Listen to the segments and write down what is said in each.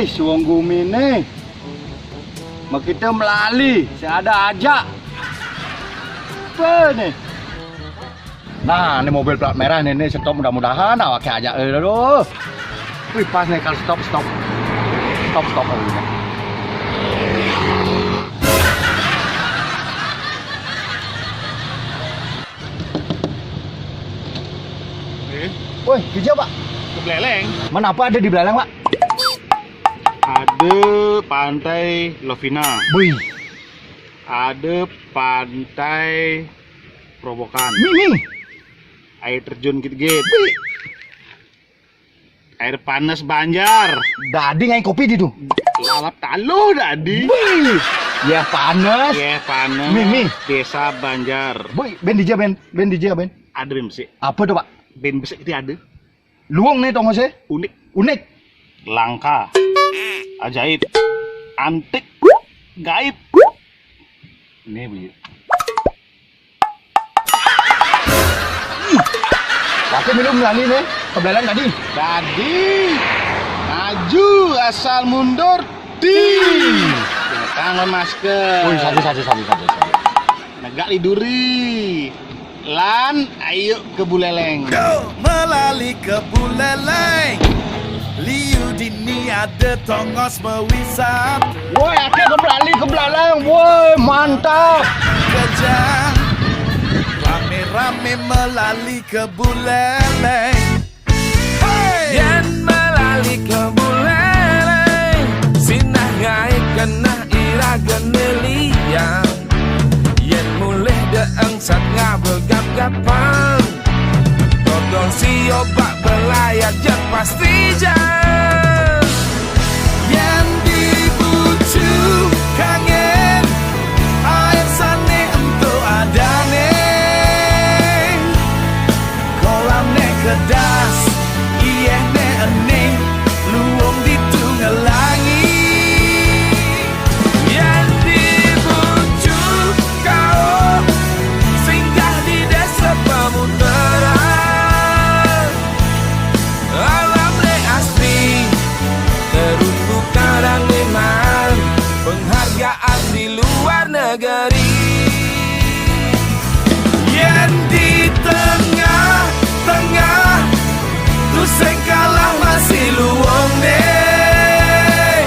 suang gumi nih. Mak kita melali, seada aja. Apa nih? Nah, ini mobil plat merah nih stop mudah-mudahan awak kayak aja aduh. Wih, pas nih kalau stop. Stop aja. Woi, kerja Pak. Ke Beleleng. Mana apa ada di belakang Pak? Ada pantai Lovina. Wih, Ada pantai Probokan. Mimi. Air terjun Git-Git. Wih, Air panas Banjar. dadi ngai kopi di tuh. Lalap talu dadi. Wih, ya panas. Ya panas. Mimi. Desa Banjar. Wih, ben DJ ben DJ ben. Ada bem sih. Apa tuh Pak? Ben besek itu ada. Luang nih tonggo saya. Unik. Langka. Ajaib. Antik. Gaib. Ini Bu. Pakai minum lagi nih. Kebelan tadi. Tadi maju asal mundur di tangan masker. Wih, satu. Negak liduri. Lan ayo ke Buleleng. Go melali ke Buleleng. Liu dini ada tongos mewisat. Woi, akhirnya ke Belalang. Woi, mantap. Gajah rame-rame melali ke Buleleng. Hey! Yen melali ke Buleleng, sinah ngai kenah ira geneliang. Yen mulih deeng sat ngabel gap-gapan, dodol si obak belayar jan pasti jan. Yang dibucu kangen air sane untuk adane. Kolam ne kedas ieh ne ening luwung ditunggelangi. Yen dibucu kau singgah di desa Pemutaran, alam le asri terumbu karang liman, penghargaan di luar negeri. Yen di tengah-tengah Tuseng kalah masih luwung deh.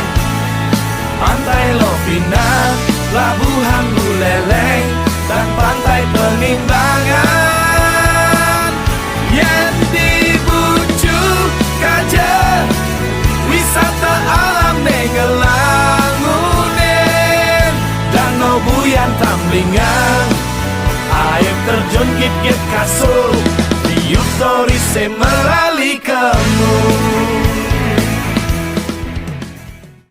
Pantai Lovina, Pelabuhan Buleleng, dan Pantai Penimbangan. Yen di Bucu Kajer, wisata alam Ngelangunin, Danau Buyan Tamblingan, air terjun Git-Git Kasur.